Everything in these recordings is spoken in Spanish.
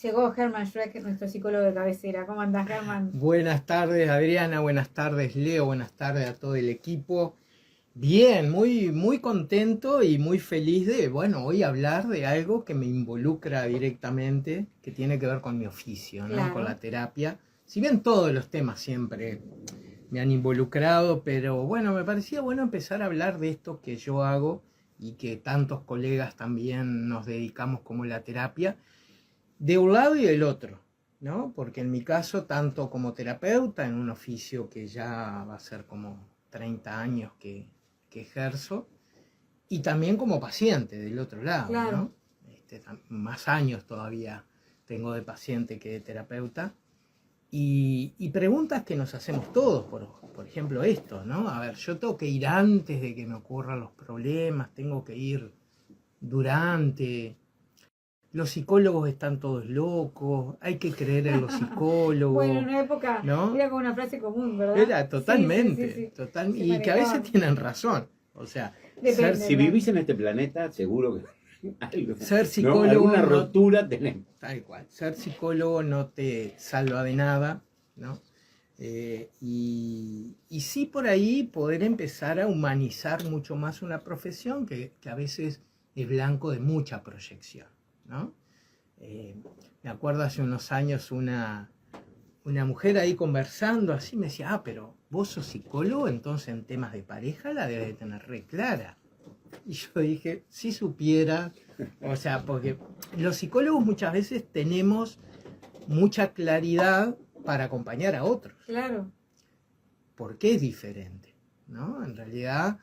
Llegó Germán Schreck, nuestro psicólogo de cabecera. ¿Cómo andás, Germán? Buenas tardes, Adriana, buenas tardes, Leo, buenas tardes a todo el equipo. Bien, muy contento y muy feliz de, hoy hablar de algo que me involucra directamente, que tiene que ver con mi oficio, ¿no? Claro. Con la terapia. Si bien todos los temas siempre me han involucrado, pero bueno, me parecía bueno empezar a hablar de esto que yo hago y que tantos colegas también nos dedicamos como la terapia, de un lado y del otro, ¿no? Porque en mi caso, tanto como terapeuta, en un oficio que ya va a ser como 30 años que ejerzo, y también como paciente del otro lado, Claro. ¿no? Más años todavía tengo de paciente que de terapeuta, y preguntas que nos hacemos todos, por ejemplo esto, ¿no? A ver, yo tengo que ir antes de que me ocurran los problemas, tengo que ir durante... Los psicólogos están todos locos, hay que creer en los psicólogos. Bueno, en una época, ¿no? era como una frase común, ¿verdad? Era totalmente, Sí. totalmente. Se Y que a veces manejaban. tienen razón. O sea, Depende, Si vivís en este planeta, seguro que algo, ser ¿no? psicólogo Alguna no- rotura tenés. tal cual. Ser psicólogo no te salva de nada, ¿no? Y sí por ahí poder empezar a humanizar mucho más una profesión que a veces es blanco de mucha proyección, ¿no? Me acuerdo hace unos años una mujer ahí conversando así me decía, pero vos sos psicólogo, entonces en temas de pareja la debes de tener re clara. Y yo dije, si supiera, o sea, porque los psicólogos muchas veces tenemos mucha claridad para acompañar a otros. Claro. Porque es diferente, ¿no? En realidad,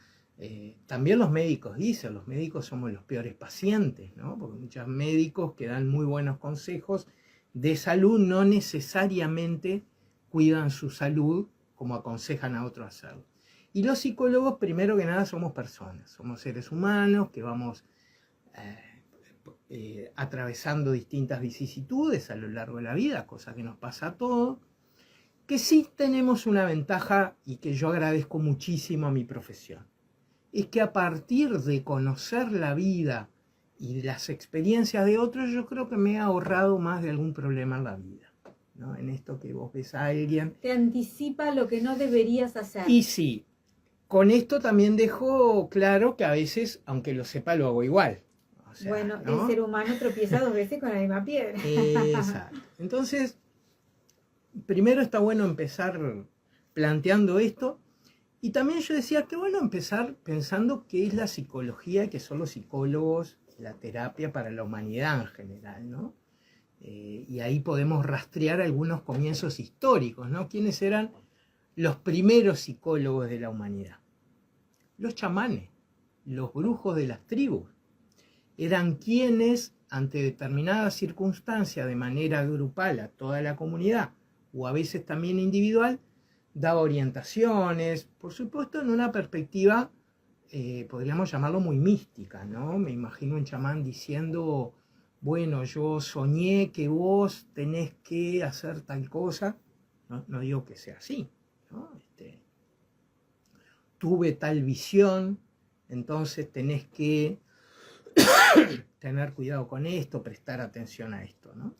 también los médicos dicen, los médicos somos los peores pacientes, ¿no? Porque muchos médicos que dan muy buenos consejos de salud no necesariamente cuidan su salud como aconsejan a otros hacerlo. Y los psicólogos, primero que nada, somos personas, somos seres humanos que vamos atravesando distintas vicisitudes a lo largo de la vida, cosa que nos pasa a todos, que sí tenemos una ventaja y que yo agradezco muchísimo a mi profesión. Es que a partir de conocer la vida y de las experiencias de otros, yo creo que me he ahorrado más de algún problema en la vida, ¿no? En esto que vos ves a alguien. Te anticipa lo que no deberías hacer. Y sí, con esto también dejo claro que a veces, aunque lo sepa, lo hago igual. O sea, bueno, ¿no? el ser humano tropieza 2 veces con la misma piedra. Exacto. Entonces, primero está bueno empezar planteando esto. Y también yo decía que bueno empezar pensando qué es la psicología y qué son los psicólogos, la terapia para la humanidad en general, ¿no? Y ahí podemos rastrear algunos comienzos históricos, ¿no? ¿Quiénes eran los primeros psicólogos de la humanidad? Los chamanes, los brujos de las tribus. Eran quienes, ante determinadas circunstancias, de manera grupal a toda la comunidad, o a veces también individual, daba orientaciones, por supuesto en una perspectiva, podríamos llamarlo muy mística, ¿no? Me imagino un chamán diciendo, bueno, yo soñé que vos tenés que hacer tal cosa, no digo que sea así, ¿no? Tuve tal visión, entonces tenés que tener cuidado con esto, prestar atención a esto, ¿no?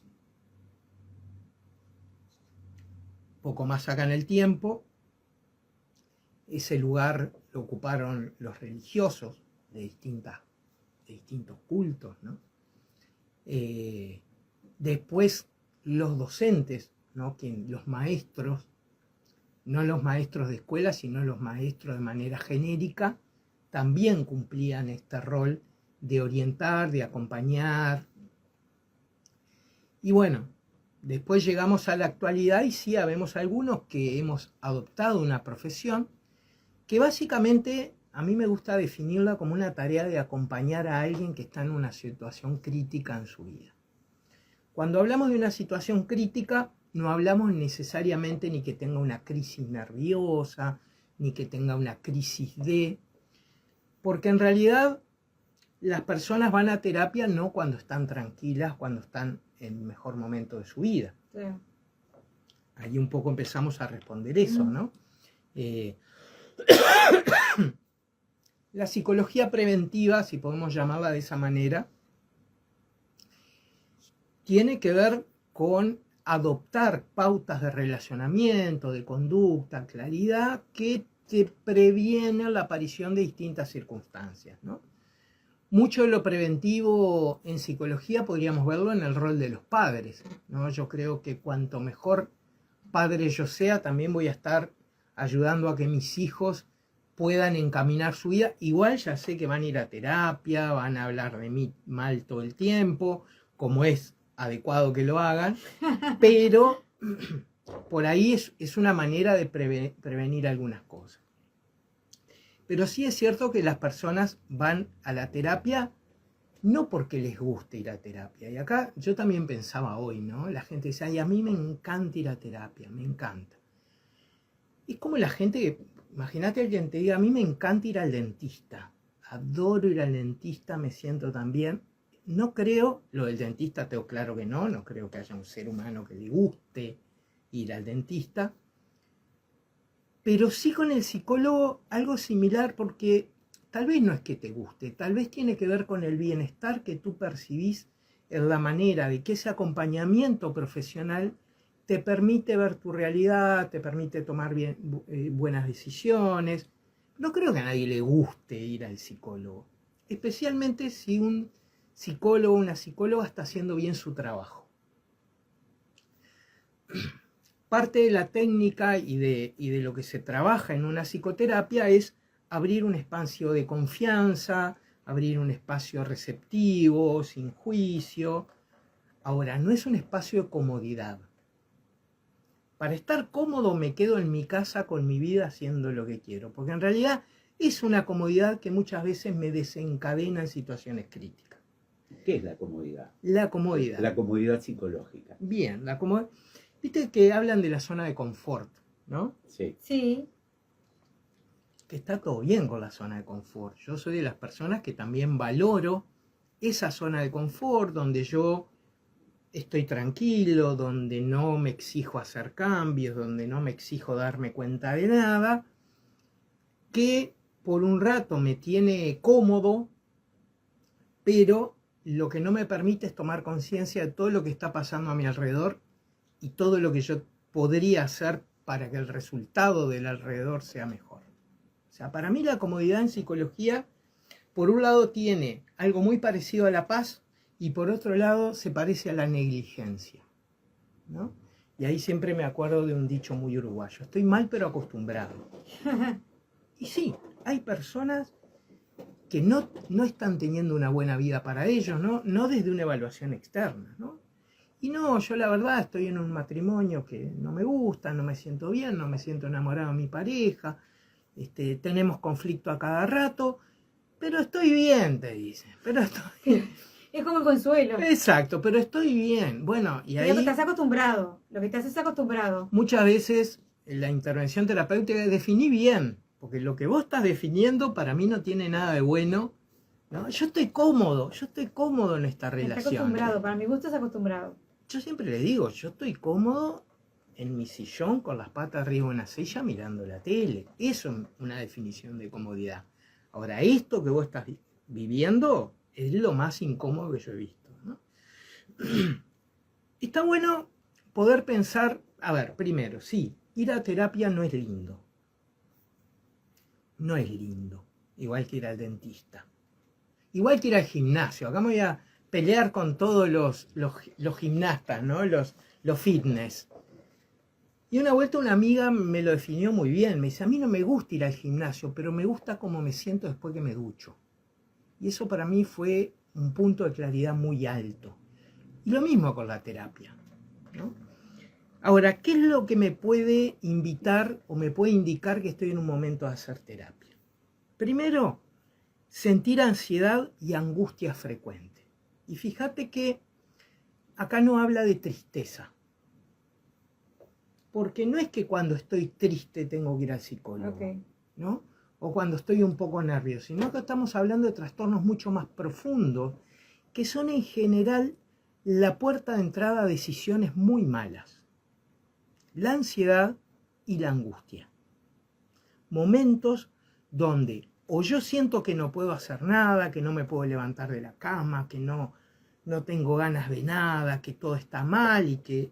Poco más acá en el tiempo, ese lugar lo ocuparon los religiosos de distintos cultos, ¿no? Después los docentes, ¿no? Los maestros, no los maestros de escuela, sino los maestros de manera genérica, también cumplían este rol de orientar, de acompañar. Y bueno, después llegamos a la actualidad y sí, habemos algunos que hemos adoptado una profesión que básicamente a mí me gusta definirla como una tarea de acompañar a alguien que está en una situación crítica en su vida. Cuando hablamos de una situación crítica, no hablamos necesariamente ni que tenga una crisis nerviosa, ni que tenga una crisis porque en realidad las personas van a terapia no cuando están tranquilas, cuando están en el mejor momento de su vida. Claro. Ahí un poco empezamos a responder eso, ¿no? La psicología preventiva, si podemos llamarla de esa manera, tiene que ver con adoptar pautas de relacionamiento, de conducta, claridad, que te previenen la aparición de distintas circunstancias, ¿no? Mucho de lo preventivo en psicología podríamos verlo en el rol de los padres, ¿no? Yo creo que cuanto mejor padre yo sea, también voy a estar ayudando a que mis hijos puedan encaminar su vida. Igual ya sé que van a ir a terapia, van a hablar de mí mal todo el tiempo, como es adecuado que lo hagan, pero por ahí es una manera de prevenir algunas cosas. Pero sí es cierto que las personas van a la terapia no porque les guste ir a terapia. Y acá yo también pensaba hoy, ¿no? La gente dice, ay, a mí me encanta ir a terapia, me encanta. Es como la gente que, imagínate a alguien te diga, a mí me encanta ir al dentista, adoro ir al dentista, me siento tan bien. No creo, lo del dentista tengo claro que no creo que haya un ser humano que le guste ir al dentista, pero sí con el psicólogo algo similar, porque tal vez no es que te guste, tal vez tiene que ver con el bienestar que tú percibís en la manera de que ese acompañamiento profesional te permite ver tu realidad, te permite tomar buenas decisiones. No creo que a nadie le guste ir al psicólogo, especialmente si un psicólogo o una psicóloga está haciendo bien su trabajo. Parte de la técnica y de lo que se trabaja en una psicoterapia es abrir un espacio de confianza, abrir un espacio receptivo, sin juicio. Ahora, no es un espacio de comodidad. Para estar cómodo me quedo en mi casa con mi vida haciendo lo que quiero, porque en realidad es una comodidad que muchas veces me desencadena en situaciones críticas. ¿Qué es la comodidad? La comodidad. La comodidad psicológica. Bien, la comodidad. Viste que hablan de la zona de confort, ¿no? Sí. Sí. Que está todo bien con la zona de confort. Yo soy de las personas que también valoro esa zona de confort donde yo estoy tranquilo, donde no me exijo hacer cambios, donde no me exijo darme cuenta de nada, que por un rato me tiene cómodo, pero lo que no me permite es tomar conciencia de todo lo que está pasando a mi alrededor y todo lo que yo podría hacer para que el resultado del alrededor sea mejor. O sea, para mí la comodidad en psicología, por un lado tiene algo muy parecido a la paz y por otro lado se parece a la negligencia, ¿no? Y ahí siempre me acuerdo de un dicho muy uruguayo, estoy mal pero acostumbrado. Y sí, hay personas que no están teniendo una buena vida para ellos, no desde una evaluación externa, ¿no? Y no, yo la verdad estoy en un matrimonio que no me gusta, no me siento bien, no me siento enamorado de mi pareja, tenemos conflicto a cada rato, pero estoy bien, te dicen, pero estoy bien. Es como el consuelo. Exacto, pero estoy bien. Bueno, y ahí Lo que estás acostumbrado. Lo que estás es acostumbrado. muchas veces en la intervención terapéutica definí bien, porque lo que vos estás definiendo para mí no tiene nada de bueno, ¿no? Yo estoy cómodo en esta Está relación. acostumbrado. Para mi gusto es acostumbrado. Yo siempre le digo, yo estoy cómodo en mi sillón con las patas arriba de una silla mirando la tele. Eso es una definición de comodidad. Ahora, esto que vos estás viviendo es lo más incómodo que yo he visto, ¿no? Está bueno poder pensar, a ver, primero, sí, ir a terapia no es lindo. No es lindo. Igual que ir al dentista. Igual que ir al gimnasio. Acá me voy a pelear con todos los gimnastas, ¿no? Los fitness. Y una vuelta una amiga me lo definió muy bien. Me dice, a mí no me gusta ir al gimnasio, pero me gusta cómo me siento después que me ducho. Y eso para mí fue un punto de claridad muy alto. Y lo mismo con la terapia, ¿no? Ahora, ¿qué es lo que me puede invitar o me puede indicar que estoy en un momento de hacer terapia? Primero, sentir ansiedad y angustia frecuente. Y fíjate que acá no habla de tristeza. Porque no es que cuando estoy triste tengo que ir al psicólogo, ¿no? O cuando estoy un poco nervioso, sino que estamos hablando de trastornos mucho más profundos, que son en general la puerta de entrada a decisiones muy malas. La ansiedad y la angustia. Momentos donde o yo siento que no puedo hacer nada, que no me puedo levantar de la cama, que no no tengo ganas de nada, que todo está mal y que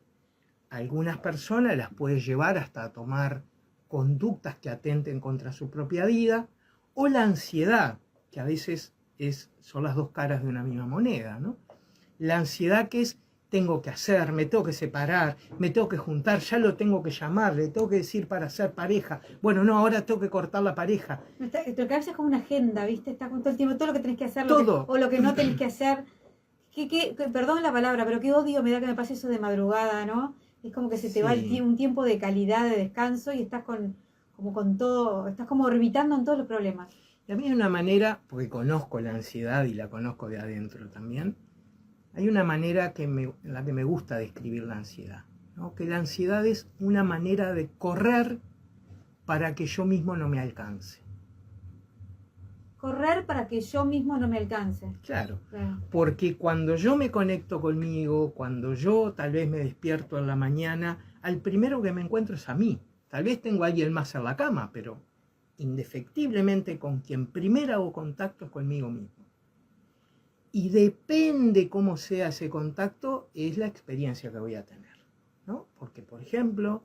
a algunas personas las puede llevar hasta a tomar conductas que atenten contra su propia vida, o la ansiedad, que a veces son las dos caras de una misma moneda, ¿no? La ansiedad que es, tengo que hacer, me tengo que separar, me tengo que juntar, ya lo tengo que llamar, le tengo que decir para ser pareja, bueno, no, ahora tengo que cortar la pareja. Tu cabeza es como una agenda, ¿viste? Está con todo el tiempo, todo lo que tenés que hacer, Todo. o lo que no tenés que hacer. Perdón la palabra, pero qué odio me da que me pase eso de madrugada, ¿no? Es como que se te va un tiempo de calidad, de descanso, y estás como con todo, estás como orbitando en todos los problemas. Y a mí hay una manera, porque conozco la ansiedad y la conozco de adentro también, hay una manera en la que me gusta describir la ansiedad, ¿no? Que la ansiedad es una manera de correr para que yo mismo no me alcance. Correr para que yo mismo no me alcance. Claro, porque cuando yo me conecto conmigo, cuando yo tal vez me despierto en la mañana, al primero que me encuentro es a mí. Tal vez tengo a alguien más en la cama, pero indefectiblemente con quien primero hago contacto es conmigo mismo. Y depende cómo sea ese contacto, es la experiencia que voy a tener, ¿no? Porque, por ejemplo,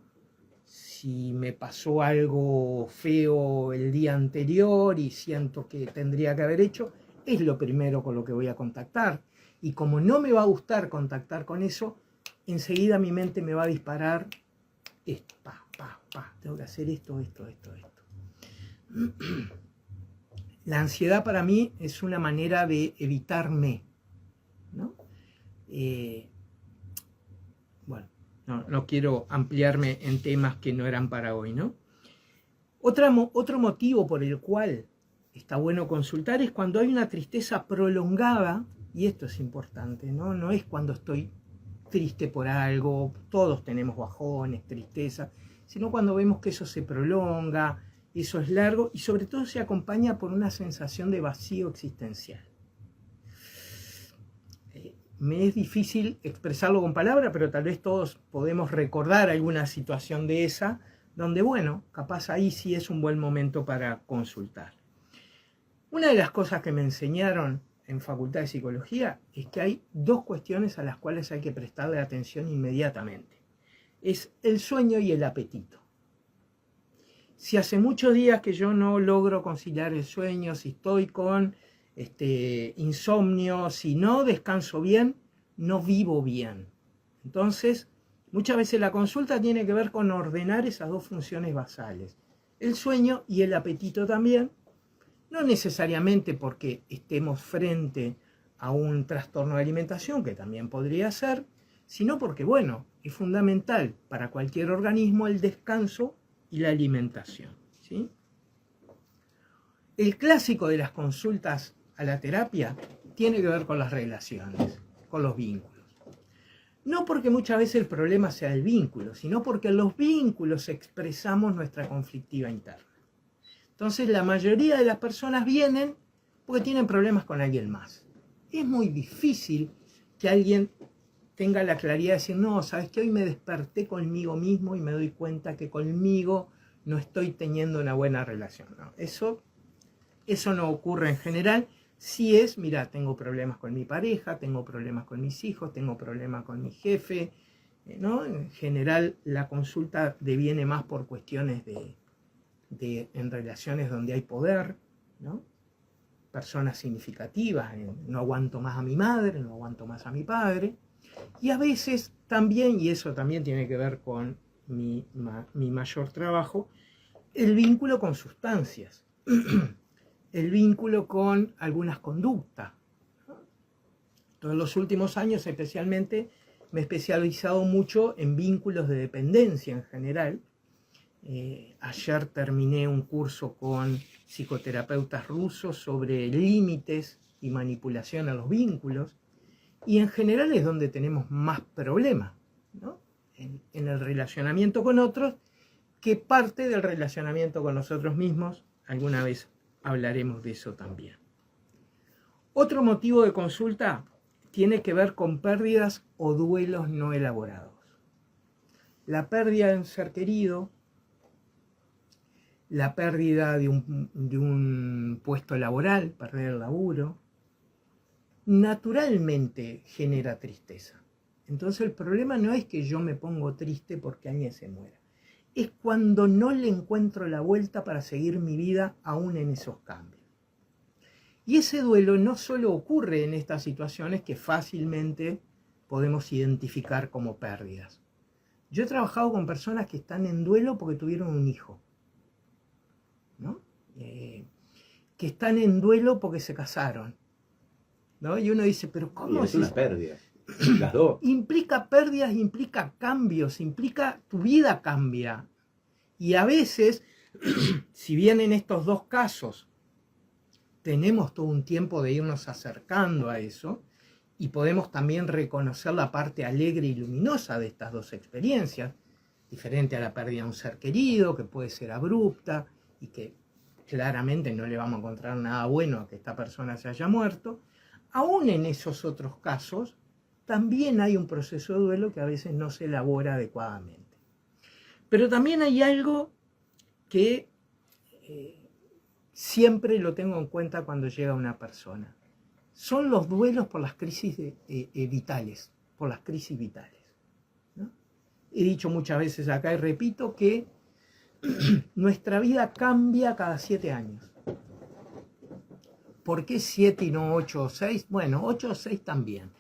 si me pasó algo feo el día anterior y siento que tendría que haber hecho, es lo primero con lo que voy a contactar. Y como no me va a gustar contactar con eso, enseguida mi mente me va a disparar esto, tengo que hacer esto. La ansiedad para mí es una manera de evitarme, ¿no? Bueno, no quiero ampliarme en temas que no eran para hoy, ¿no? Otro motivo por el cual está bueno consultar es cuando hay una tristeza prolongada, y esto es importante, ¿no? No es cuando estoy triste por algo, todos tenemos bajones, tristeza, sino cuando vemos que eso se prolonga, eso es largo y sobre todo se acompaña por una sensación de vacío existencial. Me es difícil expresarlo con palabras, pero tal vez todos podemos recordar alguna situación de esa, donde, bueno, capaz ahí sí es un buen momento para consultar. Una de las cosas que me enseñaron en Facultad de Psicología es que hay dos cuestiones a las cuales hay que prestarle atención inmediatamente. Es el sueño y el apetito. Si hace muchos días que yo no logro conciliar el sueño, si estoy con insomnio, si no descanso bien, no vivo bien. Entonces, muchas veces la consulta tiene que ver con ordenar esas dos funciones basales. El sueño y el apetito también, no necesariamente porque estemos frente a un trastorno de alimentación, que también podría ser, sino porque, bueno, es fundamental para cualquier organismo el descanso y la alimentación, ¿sí? El clásico de las consultas a la terapia tiene que ver con las relaciones, con los vínculos. No porque muchas veces el problema sea el vínculo, sino porque en los vínculos expresamos nuestra conflictiva interna. Entonces la mayoría de las personas vienen porque tienen problemas con alguien más. Es muy difícil que alguien tenga la claridad de decir, no, sabes que hoy me desperté conmigo mismo y me doy cuenta que conmigo no estoy teniendo una buena relación. No, eso no ocurre en general. Sí es, mira, tengo problemas con mi pareja, tengo problemas con mis hijos, tengo problemas con mi jefe, ¿no? En general la consulta deviene más por cuestiones en relaciones donde hay poder, ¿no? Personas significativas, no aguanto más a mi madre, no aguanto más a mi padre. Y a veces también, y eso también tiene que ver con mi mayor trabajo, el vínculo con sustancias, el vínculo con algunas conductas. En los últimos años especialmente me he especializado mucho en vínculos de dependencia en general. Ayer terminé un curso con psicoterapeutas rusos sobre límites y manipulación a los vínculos. Y en general es donde tenemos más problemas, ¿no? En el relacionamiento con otros, que parte del relacionamiento con nosotros mismos. Alguna vez hablaremos de eso también. Otro motivo de consulta tiene que ver con pérdidas o duelos no elaborados. La pérdida de un ser querido, la pérdida de un puesto laboral, perder el laburo, naturalmente genera tristeza. Entonces el problema no es que yo me pongo triste porque alguien se muera. Es cuando no le encuentro la vuelta para seguir mi vida aún en esos cambios. Y ese duelo no solo ocurre en estas situaciones que fácilmente podemos identificar como pérdidas. Yo he trabajado con personas que están en duelo porque tuvieron un hijo, ¿no? Que están en duelo porque se casaron, ¿no? Y uno dice, pero ¿cómo es una pérdida? Las dos. Implica pérdidas, implica cambios, implica tu vida cambia. Y a veces, si bien en estos dos casos tenemos todo un tiempo de irnos acercando a eso, y podemos también reconocer la parte alegre y luminosa de estas dos experiencias, diferente a la pérdida de un ser querido, que puede ser abrupta y que claramente no le vamos a encontrar nada bueno a que esta persona se haya muerto, aún en esos otros casos, también hay un proceso de duelo que a veces no se elabora adecuadamente. Pero también hay algo que siempre lo tengo en cuenta cuando llega una persona. Son los duelos por las crisis vitales, por las crisis vitales, ¿no? He dicho muchas veces acá y repito que nuestra vida cambia cada 7 años. ¿Por qué 7 y no 8 o 6? Bueno, 8 o 6 también.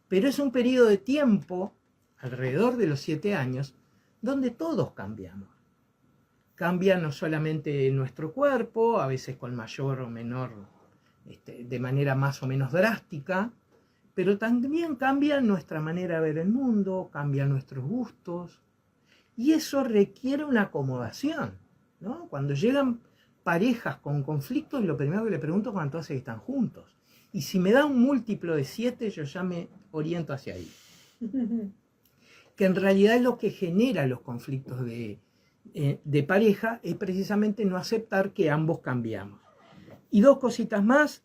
Pero es un periodo de tiempo, alrededor de los 7 años, donde todos cambiamos. Cambia no solamente nuestro cuerpo, a veces con mayor o menor, de manera más o menos drástica, pero también cambia nuestra manera de ver el mundo, cambian nuestros gustos, y eso requiere una acomodación, ¿no? Cuando llegan parejas con conflictos, lo primero que le pregunto es cuánto hace que están juntos. Y si me da un múltiplo de 7, yo ya me oriento hacia ahí. Que en realidad es lo que genera los conflictos de pareja, es precisamente no aceptar que ambos cambiamos. Y 2 cositas más.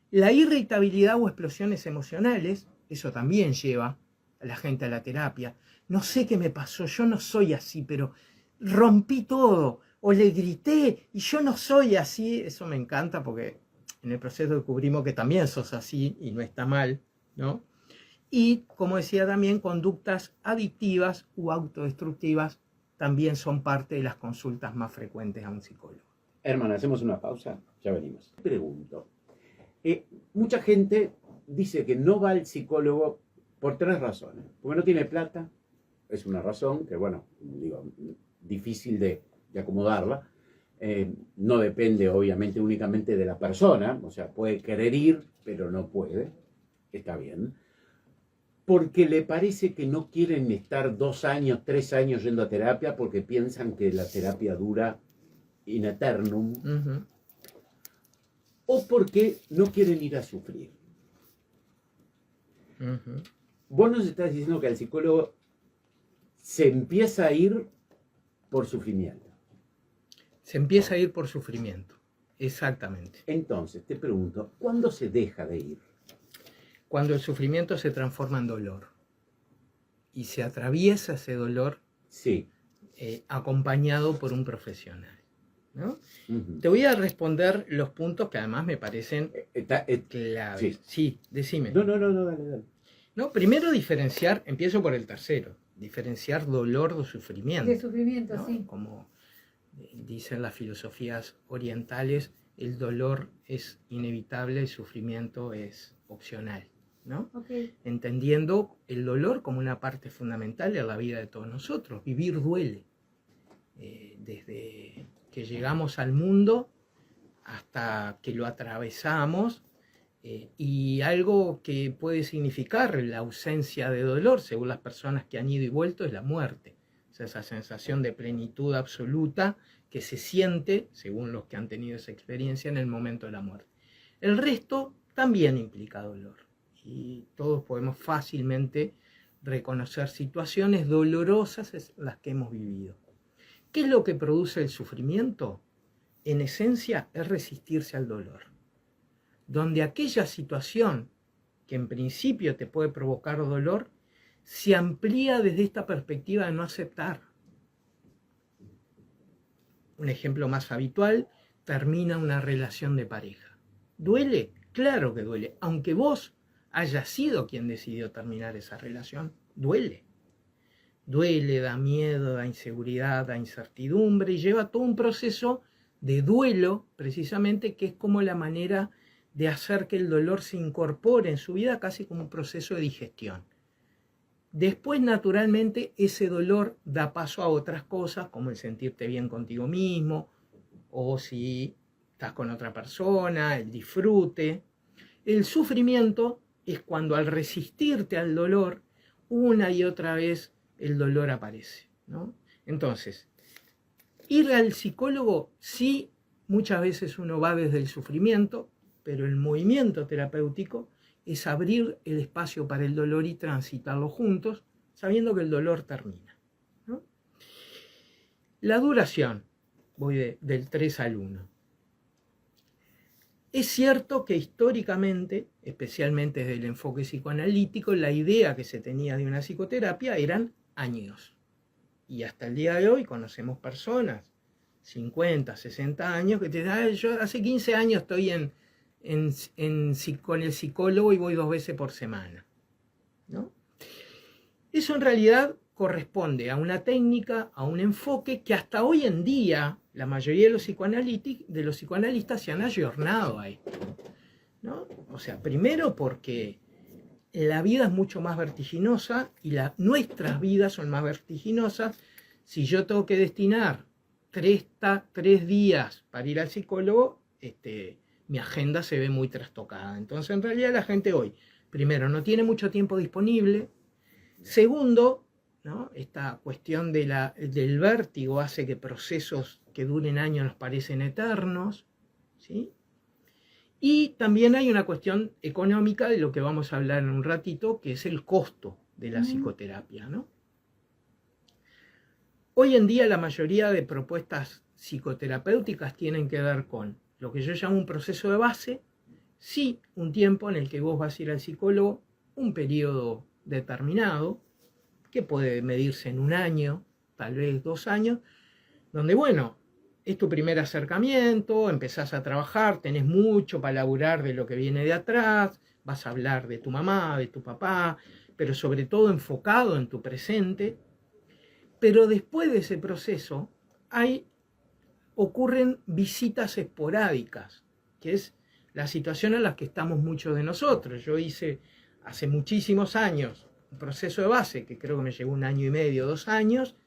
La irritabilidad o explosiones emocionales, eso también lleva a la gente a la terapia. No sé qué me pasó, yo no soy así, pero rompí todo, o le grité y yo no soy así. Eso me encanta porque en el proceso descubrimos que también sos así y no está mal, ¿no? Y, como decía también, conductas adictivas u autodestructivas también son parte de las consultas más frecuentes a un psicólogo. Hermano, hacemos una pausa, ya venimos. Pregunto, mucha gente dice que no va al psicólogo por 3 razones. Porque no tiene plata, es una razón que, bueno, digo, difícil de acomodarla. No depende, obviamente, únicamente de la persona, o sea, puede querer ir, pero no puede, está bien. Porque le parece que no quieren estar 2 años, 3 años yendo a terapia porque piensan que la terapia dura in eternum, o porque no quieren ir a sufrir. Vos nos estás diciendo que al psicólogo se empieza a ir por sufrimiento. Se empieza a ir por sufrimiento, exactamente. Entonces, te pregunto, ¿cuándo se deja de ir? Cuando el sufrimiento se transforma en dolor y se atraviesa ese dolor, sí, acompañado por un profesional, ¿no? Te voy a responder los puntos que además me parecen claves. Sí, decime. No, dale. No, primero diferenciar, empiezo por el tercero, diferenciar dolor de sufrimiento. De sufrimiento, ¿no? sí. Como dicen las filosofías orientales, el dolor es inevitable, el sufrimiento es opcional, ¿no? Okay. Entendiendo el dolor como una parte fundamental de la vida de todos nosotros. Vivir duele. Desde que llegamos al mundo hasta que lo atravesamos, y algo que puede significar la ausencia de dolor, según las personas que han ido y vuelto, es la muerte. O sea, esa sensación de plenitud absoluta que se siente, según los que han tenido esa experiencia, en el momento de la muerte. El resto también implica dolor. Y todos podemos fácilmente reconocer situaciones dolorosas en las que hemos vivido. ¿Qué es lo que produce el sufrimiento? En esencia es resistirse al dolor. Donde aquella situación que en principio te puede provocar dolor, se amplía desde esta perspectiva de no aceptar. Un ejemplo más habitual, termina una relación de pareja. ¿Duele? Claro que duele. Aunque vos hayas sido quien decidió terminar esa relación, duele. Duele, da miedo, da inseguridad, da incertidumbre y lleva todo un proceso de duelo, precisamente, que es como la manera de hacer que el dolor se incorpore en su vida, casi como un proceso de digestión. Después, naturalmente, ese dolor da paso a otras cosas, como el sentirte bien contigo mismo, o si estás con otra persona, el disfrute. El sufrimiento es cuando al resistirte al dolor, una y otra vez el dolor aparece, ¿no? Entonces, ir al psicólogo, sí, muchas veces uno va desde el sufrimiento, pero el movimiento terapéutico es abrir el espacio para el dolor y transitarlo juntos, sabiendo que el dolor termina, ¿no? La duración, voy del 3 al 1. Es cierto que históricamente, especialmente desde el enfoque psicoanalítico, la idea que se tenía de una psicoterapia eran años. Y hasta el día de hoy conocemos personas, 50, 60 años, que te dicen, yo hace 15 años estoy con el psicólogo y voy 2 veces por semana, ¿no? Eso en realidad corresponde a una técnica, a un enfoque que hasta hoy en día la mayoría de los psicoanalistas se han ayornado a esto, ¿no? O sea, primero porque la vida es mucho más vertiginosa y nuestras vidas son más vertiginosas. Si yo tengo que destinar 3 días para ir al psicólogo, mi agenda se ve muy trastocada. Entonces, en realidad, la gente hoy, primero, no tiene mucho tiempo disponible. Segundo, ¿no? Esta cuestión del vértigo hace que procesos que duren años nos parecen eternos, ¿sí? Y también hay una cuestión económica de lo que vamos a hablar en un ratito, que es el costo de la psicoterapia, ¿no? Hoy en día la mayoría de propuestas psicoterapéuticas tienen que ver con lo que yo llamo un proceso de base, sí, un tiempo en el que vos vas a ir al psicólogo, un periodo determinado, que puede medirse en 1 año, tal vez 2 años, donde, bueno, es tu primer acercamiento, empezás a trabajar, tenés mucho para laburar de lo que viene de atrás, vas a hablar de tu mamá, de tu papá, pero sobre todo enfocado en tu presente. Pero después de ese proceso ocurren visitas esporádicas, que es la situación en la que estamos muchos de nosotros. Yo hice hace muchísimos años un proceso de base que creo que me llevó 1 año y medio, 2 años,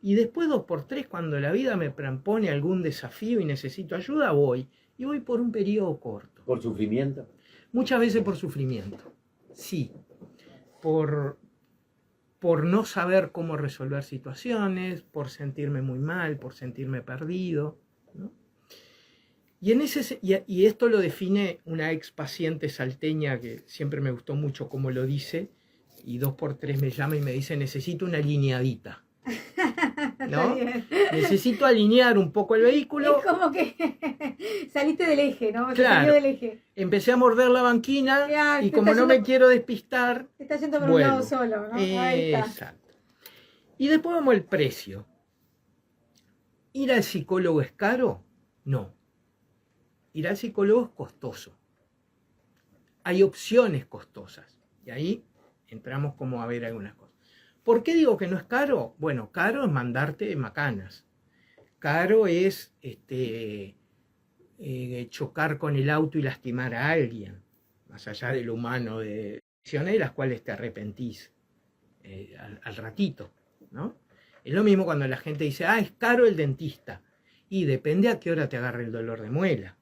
y después 2 por 3, cuando la vida me propone algún desafío y necesito ayuda, voy por un periodo corto. ¿Por sufrimiento? Muchas veces por sufrimiento, sí, por no saber cómo resolver situaciones, por sentirme muy mal, por sentirme perdido, ¿no? Y esto lo define una ex paciente salteña que siempre me gustó mucho cómo lo dice, y 2 por 3 me llama y me dice, necesito una alineadita, ¿no? Necesito alinear un poco el vehículo. Es como que saliste del eje, ¿no? Claro. Del eje. Empecé a morder la banquina y como no me quiero despistar, te está yendo por un lado solo, ¿no? Ahí está. Exacto. Y después vamos al precio. ¿Ir al psicólogo es caro? No. Ir al psicólogo es costoso. Hay opciones costosas. Y ahí entramos como a ver algunas cosas. ¿Por qué digo que no es caro? Bueno, caro es mandarte macanas. Caro es chocar con el auto y lastimar a alguien, más allá de lo humano, de decisiones de las cuales te arrepentís al ratito, ¿no? Es lo mismo cuando la gente dice, es caro el dentista, y depende a qué hora te agarre el dolor de muela,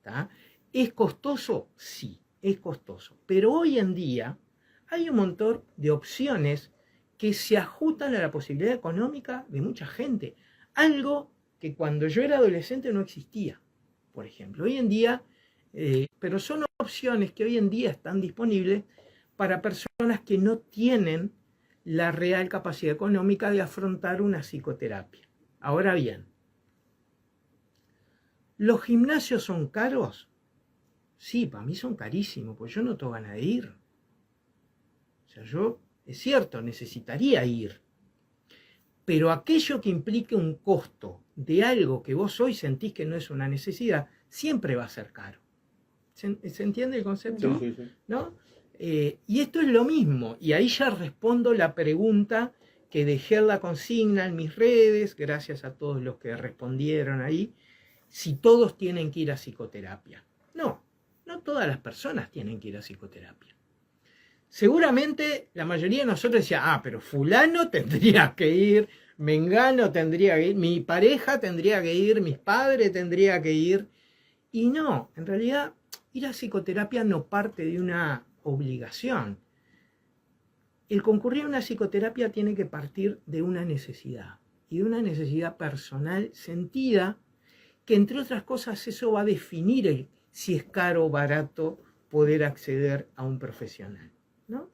¿tá? ¿Es costoso? Sí, es costoso, pero hoy en día hay un montón de opciones que se ajustan a la posibilidad económica de mucha gente, algo que cuando yo era adolescente no existía. Por ejemplo, hoy en día, pero son opciones que hoy en día están disponibles para personas que no tienen la real capacidad económica de afrontar una psicoterapia. Ahora bien, ¿los gimnasios son caros? Sí, para mí son carísimos, pues yo no tengo ganas de ir. O sea, yo, es cierto, necesitaría ir. Pero aquello que implique un costo de algo que vos hoy sentís que no es una necesidad, siempre va a ser caro. ¿Se entiende el concepto? Sí, sí, sí. ¿No? Y esto es lo mismo, y ahí ya respondo la pregunta que dejé en la consigna en mis redes, gracias a todos los que respondieron ahí, si todos tienen que ir a psicoterapia. No, no todas las personas tienen que ir a psicoterapia. Seguramente la mayoría de nosotros decía, pero fulano tendría que ir, mengano tendría que ir, mi pareja tendría que ir, mis padres tendría que ir. Y no, en realidad ir a psicoterapia no parte de una obligación. El concurrir a una psicoterapia tiene que partir de una necesidad, y de una necesidad personal sentida, que entre otras cosas eso va a definir si es caro o barato poder acceder a un profesional, ¿no?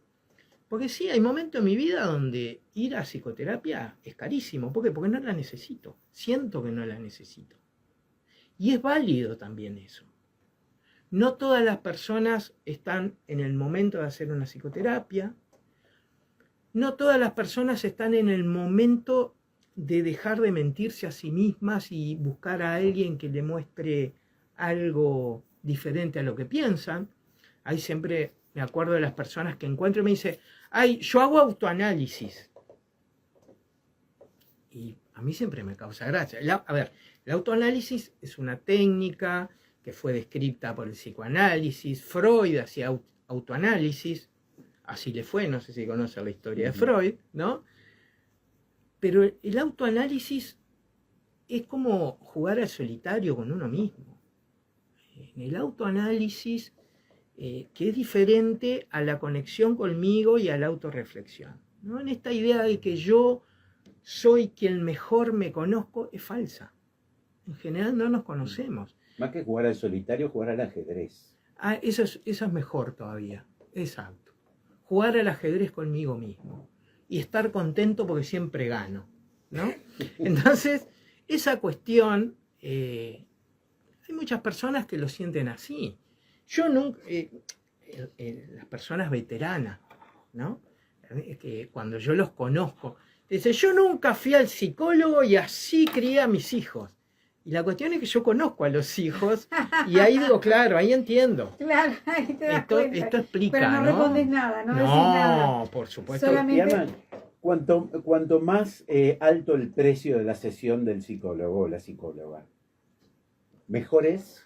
Porque sí, hay momentos en mi vida donde ir a psicoterapia es carísimo. ¿Por qué? Porque no la necesito, siento que no la necesito. Y es válido también eso. No todas las personas están en el momento de hacer una psicoterapia. No todas las personas están en el momento de dejar de mentirse a sí mismas y buscar a alguien que le muestre algo diferente a lo que piensan. Ahí siempre me acuerdo de las personas que encuentro y me dicen, yo hago autoanálisis. Y a mí siempre me causa gracia. El autoanálisis es una técnica que fue descrita por el psicoanálisis. Freud hacía autoanálisis. Así le fue, no sé si conocen la historia de Freud, ¿no? Pero el autoanálisis es como jugar al solitario con uno mismo. En el autoanálisis, que es diferente a la conexión conmigo y a la autorreflexión, ¿no? En esta idea de que yo soy quien mejor me conozco, es falsa. En general no nos conocemos. Más que jugar al solitario, jugar al ajedrez. Eso es mejor todavía. Exacto. Jugar al ajedrez conmigo mismo y estar contento porque siempre gano, ¿no? Entonces, esa cuestión, hay muchas personas que lo sienten así. Yo nunca, las personas veteranas, ¿no? Que cuando yo los conozco, dicen, yo nunca fui al psicólogo y así crié a mis hijos. Y la cuestión es que yo conozco a los hijos y ahí digo, claro, ahí entiendo. Claro, ahí te das cuenta. Esto explica, pero no respondes nada, no decís nada. No, por supuesto. Solamente... Y además, cuanto más alto el precio de la sesión del psicólogo o la psicóloga, mejor es.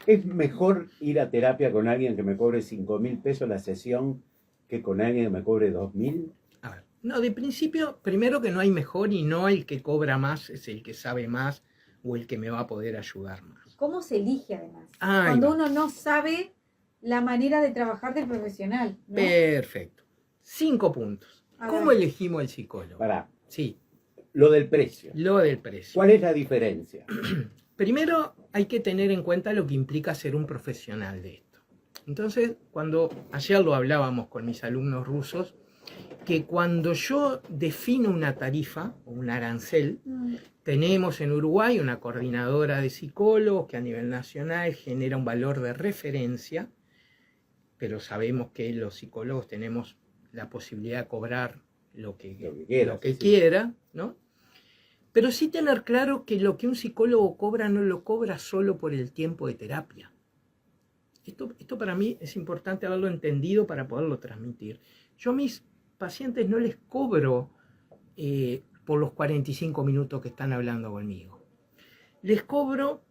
Es mejor ir a terapia con alguien que me cobre 5.000 pesos la sesión que con alguien que me cobre 2.000. A ver, no, de principio, primero que no hay mejor y no el que cobra más es el que sabe más o el que me va a poder ayudar más. ¿Cómo se elige además? Ahí Cuando va. uno no sabe la manera de trabajar del profesional, ¿no? Perfecto. 5 puntos. A ¿Cómo ver. elegimos el psicólogo? Sí, Lo del precio. lo del precio. ¿Cuál es la diferencia? Primero hay que tener en cuenta lo que implica ser un profesional de esto. Entonces, ayer lo hablábamos con mis alumnos rusos, que cuando yo defino una tarifa o un arancel, tenemos en Uruguay una coordinadora de psicólogos que a nivel nacional genera un valor de referencia, pero sabemos que los psicólogos tenemos la posibilidad de cobrar lo que quiera, ¿no? Pero sí tener claro que lo que un psicólogo cobra no lo cobra solo por el tiempo de terapia. Esto para mí es importante haberlo entendido para poderlo transmitir. Yo a mis pacientes no les cobro por los 45 minutos que están hablando conmigo. Les cobro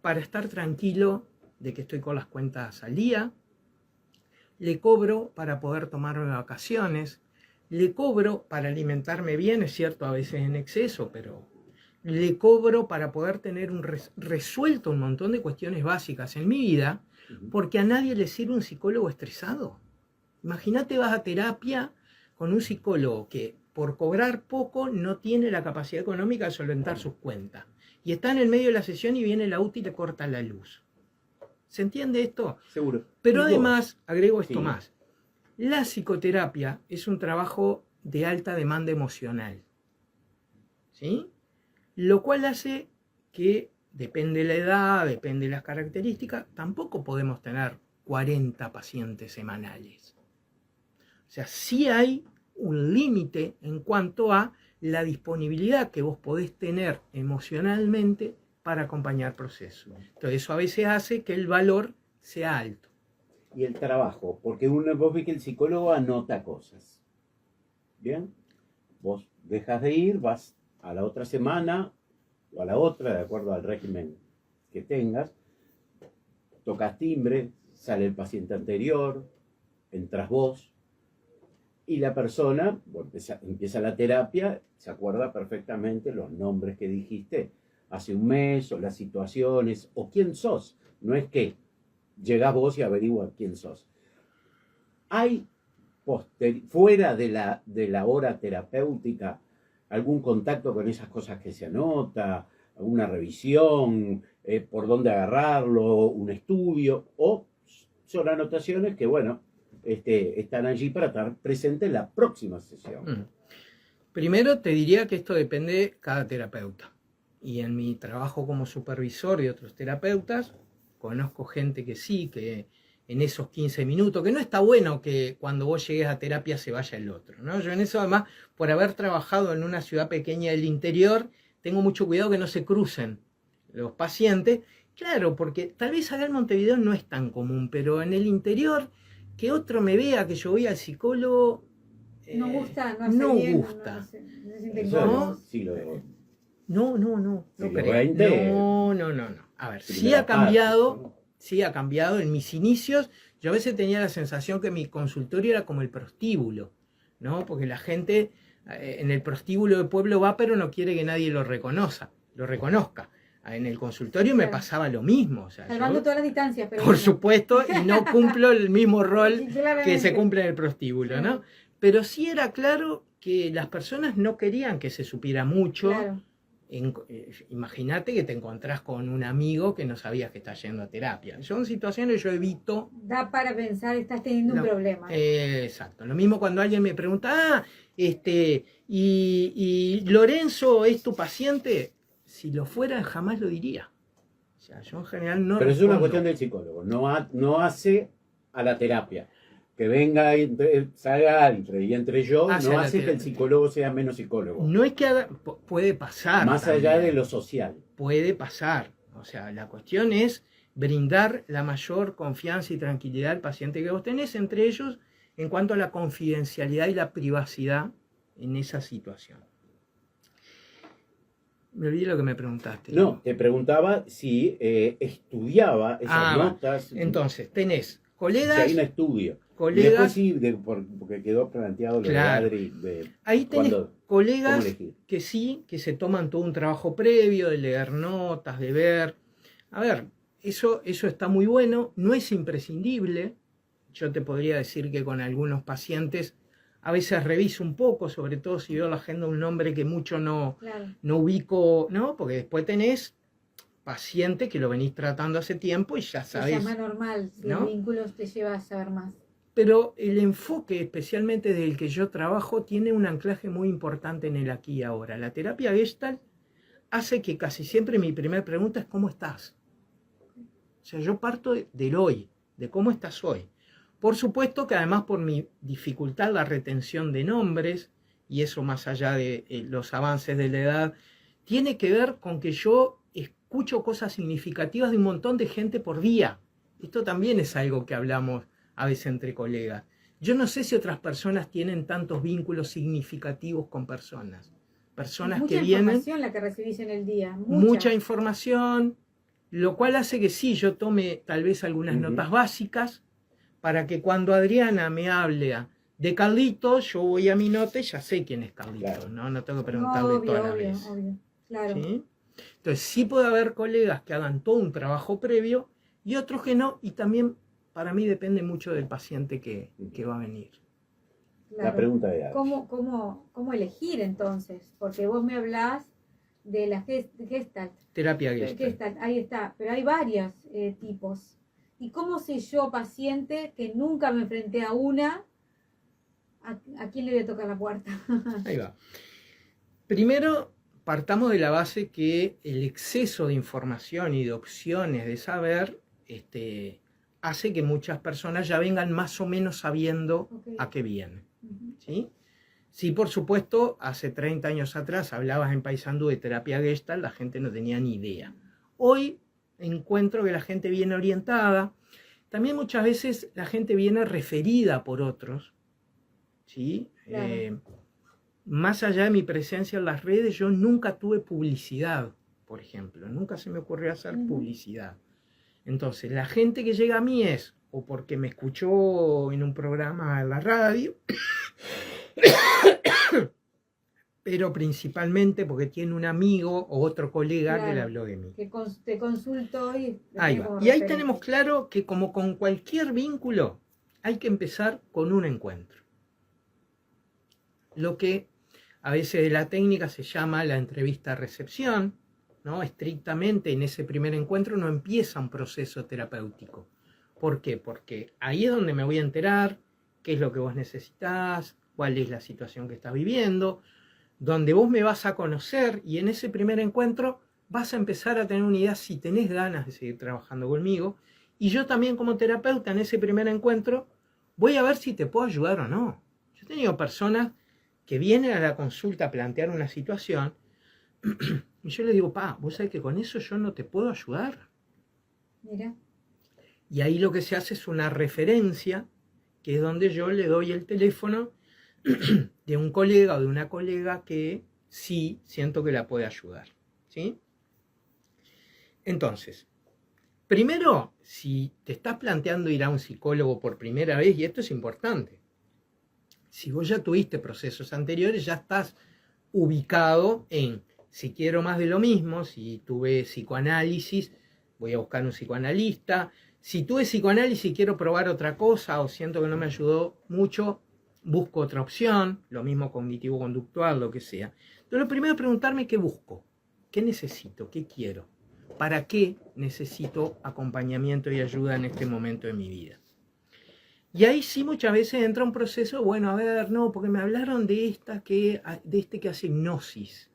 para estar tranquilo de que estoy con las cuentas al día. Le cobro para poder tomarme vacaciones. Le cobro para alimentarme bien, es cierto, a veces en exceso, pero le cobro para poder tener resuelto un montón de cuestiones básicas en mi vida, porque a nadie le sirve un psicólogo estresado. Imagínate, vas a terapia con un psicólogo que por cobrar poco no tiene la capacidad económica de solventar sus cuentas. Y está en el medio de la sesión y viene el auto y le corta la luz. ¿Se entiende esto? Seguro. Pero además, agrego esto Sí. más. La psicoterapia es un trabajo de alta demanda emocional, ¿sí? Lo cual hace que, depende de la edad, depende de las características, tampoco podemos tener 40 pacientes semanales. O sea, sí hay un límite en cuanto a la disponibilidad que vos podés tener emocionalmente para acompañar procesos. Entonces eso a veces hace que el valor sea alto. Y el trabajo, porque vos ves que el psicólogo anota cosas. ¿Bien? Vos dejas de ir, vas a la otra semana o a la otra, de acuerdo al régimen que tengas, tocas timbre, sale el paciente anterior, entras vos, y la persona empieza la terapia, se acuerda perfectamente los nombres que dijiste hace un mes, o las situaciones, o quién sos. No es que llegás vos y averiguas quién sos. ¿Hay fuera de la hora terapéutica algún contacto con esas cosas que se anota, alguna revisión, por dónde agarrarlo, un estudio, o son anotaciones que, bueno, están allí para estar presentes en la próxima sesión? Primero te diría que esto depende de cada terapeuta. Y en mi trabajo como supervisor de otros terapeutas, conozco gente que sí, que en esos 15 minutos, que no está bueno que cuando vos llegues a terapia se vaya el otro, ¿no? Yo en eso, además, por haber trabajado en una ciudad pequeña del interior, tengo mucho cuidado que no se crucen los pacientes. Claro, porque tal vez acá en Montevideo no es tan común, pero en el interior, que otro me vea que yo voy al psicólogo, no gusta, no bien, gusta. No siente cómodo. No, no siglo creo. XX. No. A ver, sí ha cambiado en mis inicios. Yo a veces tenía la sensación que mi consultorio era como el prostíbulo, ¿no? Porque la gente en el prostíbulo del pueblo va, pero no quiere que nadie lo reconozca. En el consultorio me pasaba lo mismo. O sea, salvando todas las distancias. Pero por supuesto, y no cumplo el mismo rol que se sí. cumple en el prostíbulo, ¿no? Pero sí era claro que las personas no querían que se supiera mucho. Claro. Imagínate que te encontrás con un amigo que no sabías que está yendo a terapia. Son situaciones que yo evito. Da para pensar, estás teniendo un problema. Exacto. Lo mismo cuando alguien me pregunta, ¿y Lorenzo es tu paciente? Si lo fuera, jamás lo diría. O sea, yo en general no. Pero es una cuestión del psicólogo. No hace a la terapia. Que venga, salga, entre yo, no hace que el psicólogo sea menos psicólogo. No es que puede pasar. Más también. allá de lo social. Puede pasar. O sea, la cuestión es brindar la mayor confianza y tranquilidad al paciente que vos tenés, entre ellos en cuanto a la confidencialidad y la privacidad en esa situación. Me olvidé lo que me preguntaste. No, te preguntaba si estudiaba esas notas. Entonces, tenés colegas. Si hay un estudio. Colegas, y después sí, porque quedó planteado lo de Adri. Ahí tenés colegas que sí, que se toman todo un trabajo previo de leer notas, de ver. A ver, eso está muy bueno, no es imprescindible. Yo te podría decir que con algunos pacientes a veces reviso un poco, sobre todo si veo la agenda un nombre que mucho no ubico, ¿no? Porque después tenés paciente que lo venís tratando hace tiempo y ya sabés. Se llama normal, ¿no? Los vínculos te lleva a saber más. Pero el enfoque, especialmente del que yo trabajo, tiene un anclaje muy importante en el aquí y ahora. La terapia Gestalt hace que casi siempre mi primera pregunta es ¿cómo estás? O sea, yo parto del hoy, de cómo estás hoy. Por supuesto que además por mi dificultad la retención de nombres, y eso más allá de los avances de la edad, tiene que ver con que yo escucho cosas significativas de un montón de gente por día. Esto también es algo que hablamos a veces entre colegas. Yo no sé si otras personas tienen tantos vínculos significativos con personas. Personas que vienen... Mucha información la que recibís en el día. Mucha información, lo cual hace que sí, yo tome tal vez algunas notas básicas, para que cuando Adriana me hable de Carlitos, yo voy a mi nota y ya sé quién es Carlitos, ¿no? No tengo que preguntarle toda la vez. Obvio, claro. ¿Sí? Entonces sí puede haber colegas que hagan todo un trabajo previo y otros que no, y también para mí depende mucho del paciente que va a venir. Claro. La pregunta era... ¿Cómo elegir entonces? Porque vos me hablás de la Gestalt. Terapia Gestalt. Ahí está, pero hay varios tipos. ¿Y cómo sé yo, paciente, que nunca me enfrenté a una, a quién le voy a tocar la puerta? Ahí va. Primero, partamos de la base que el exceso de información y de opciones de saber hace que muchas personas ya vengan más o menos sabiendo a qué vienen. ¿Sí? Sí, por supuesto, hace 30 años atrás hablabas en Paysandú de terapia Gestalt, la gente no tenía ni idea. Hoy encuentro que la gente viene orientada. También muchas veces la gente viene referida por otros, ¿sí? Claro. Más allá de mi presencia en las redes, yo nunca tuve publicidad, por ejemplo. Nunca se me ocurrió hacer publicidad. Entonces, la gente que llega a mí es o porque me escuchó en un programa en la radio, pero principalmente porque tiene un amigo o otro colega que le habló de mí. Que te consultó y... Ahí va. Y ahí tenemos claro que como con cualquier vínculo, hay que empezar con un encuentro. Lo que a veces de la técnica se llama la entrevista-recepción, ¿no? Estrictamente en ese primer encuentro no empieza un proceso terapéutico. ¿Por qué? Porque ahí es donde me voy a enterar qué es lo que vos necesitás, cuál es la situación que estás viviendo, donde vos me vas a conocer y en ese primer encuentro vas a empezar a tener una idea si tenés ganas de seguir trabajando conmigo. Y yo también como terapeuta en ese primer encuentro voy a ver si te puedo ayudar o no. Yo he tenido personas que vienen a la consulta a plantear una situación y yo les digo, vos sabés que con eso yo no te puedo ayudar. Mira. Y ahí lo que se hace es una referencia, que es donde yo le doy el teléfono de un colega o de una colega que sí siento que la puede ayudar, ¿sí? Entonces, primero, si te estás planteando ir a un psicólogo por primera vez, y esto es importante, si vos ya tuviste procesos anteriores, ya estás ubicado en si quiero más de lo mismo, si tuve psicoanálisis, voy a buscar un psicoanalista, si tuve psicoanálisis y quiero probar otra cosa o siento que no me ayudó mucho, busco otra opción, lo mismo cognitivo-conductual, lo que sea. Entonces lo primero es preguntarme qué busco, qué necesito, qué quiero, para qué necesito acompañamiento y ayuda en este momento de mi vida. Y ahí sí muchas veces entra un proceso, bueno, a ver, no, porque me hablaron de este que hace hipnosis.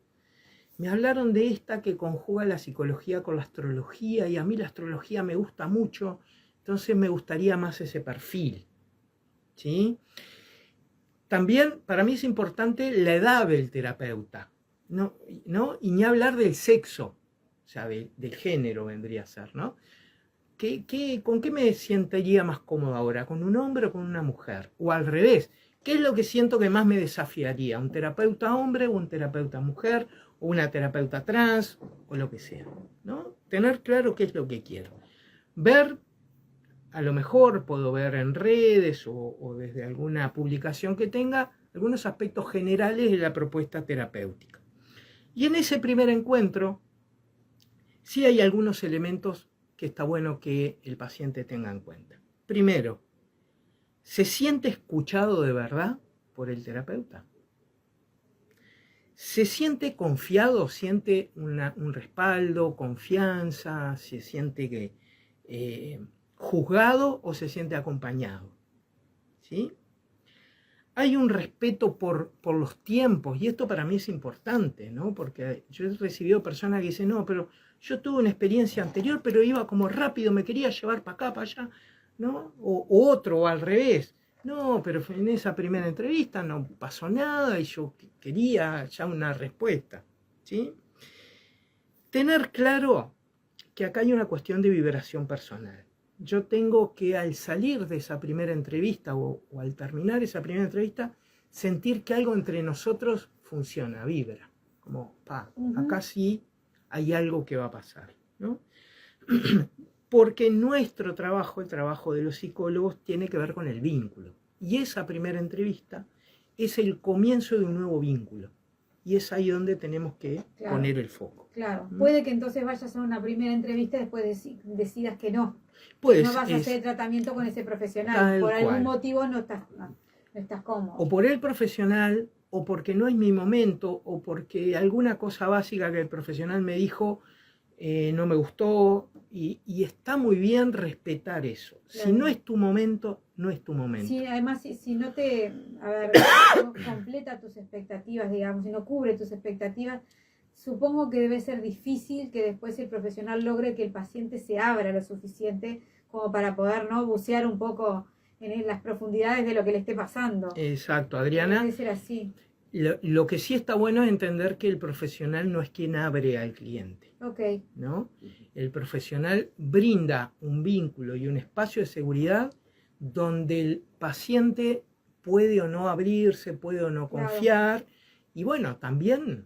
Me hablaron de esta que conjuga la psicología con la astrología y a mí la astrología me gusta mucho, entonces me gustaría más ese perfil, ¿sí? También para mí es importante la edad del terapeuta, ¿no? Y ni hablar del sexo, o sea, del género vendría a ser, ¿no? ¿Con qué me sentiría más cómodo ahora? ¿Con un hombre o con una mujer? O al revés, ¿qué es lo que siento que más me desafiaría? ¿Un terapeuta hombre o un terapeuta mujer? ¿O una terapeuta trans? O lo que sea, ¿no? Tener claro qué es lo que quiero. Ver, a lo mejor puedo ver en redes o desde alguna publicación que tenga algunos aspectos generales de la propuesta terapéutica. Y en ese primer encuentro, sí hay algunos elementos que está bueno que el paciente tenga en cuenta. Primero, ¿se siente escuchado de verdad por el terapeuta? ¿Se siente confiado? ¿Siente un respaldo, confianza? ¿Se siente juzgado o se siente acompañado? ¿Sí? Hay un respeto por los tiempos, y esto para mí es importante, ¿no? Porque yo he recibido personas que dicen, no, pero yo tuve una experiencia anterior, pero iba como rápido, me quería llevar para acá, para allá, ¿no? O otro, o al revés. No, pero en esa primera entrevista no pasó nada y yo quería ya una respuesta, ¿sí? Tener claro que acá hay una cuestión de vibración personal. Yo tengo que al salir de esa primera entrevista o al terminar esa primera entrevista, sentir que algo entre nosotros funciona, vibra. Como, acá sí hay algo que va a pasar, ¿no? Porque nuestro trabajo, el trabajo de los psicólogos, tiene que ver con el vínculo. Y esa primera entrevista es el comienzo de un nuevo vínculo. Y es ahí donde tenemos que poner el foco. Claro, puede que entonces vayas a una primera entrevista y después decidas que no. Pues no vas a hacer tratamiento con ese profesional. Por algún motivo no estás cómodo. O por el profesional, o porque no es mi momento, o porque alguna cosa básica que el profesional me dijo no me gustó. Y está muy bien respetar eso. Claro. Si no es tu momento, no es tu momento. Sí, además, si no te no completa tus expectativas, digamos, si no cubre tus expectativas, supongo que debe ser difícil que después el profesional logre que el paciente se abra lo suficiente como para poder, ¿no?, bucear un poco en las profundidades de lo que le esté pasando. Exacto, Adriana. Debe ser así. Lo que sí está bueno es entender que el profesional no es quien abre al cliente, Ok, ¿no? El profesional brinda un vínculo y un espacio de seguridad donde el paciente puede o no abrirse, puede o no Claro. confiar. Y bueno, también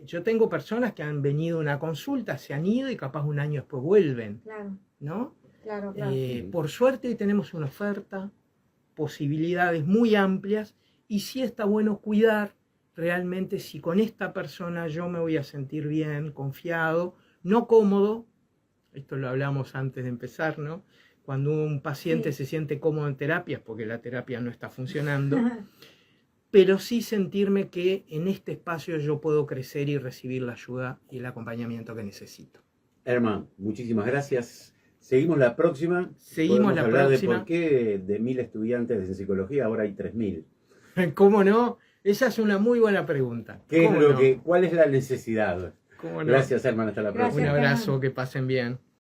yo tengo personas que han venido a una consulta, se han ido y capaz un año después vuelven, claro, ¿no? claro, claro. Por suerte hoy tenemos una oferta, posibilidades muy amplias, y sí está bueno cuidar realmente si con esta persona yo me voy a sentir bien, confiado, no cómodo. Esto lo hablamos antes de empezar, ¿no? Cuando un paciente Sí. se siente cómodo en terapia es porque la terapia no está funcionando, pero sí sentirme que en este espacio yo puedo crecer y recibir la ayuda y el acompañamiento que necesito. Herman, muchísimas gracias. Seguimos la próxima. Seguimos Podemos la hablar próxima. de por qué de 1000 estudiantes de psicología ahora hay 3000. ¿Cómo no? Esa es una muy buena pregunta. ¿Qué es ¿Cómo lo no? que, cuál es la necesidad? ¿Cómo no? Gracias, Herman. Hasta la Gracias. próxima. Un abrazo, que pasen bien.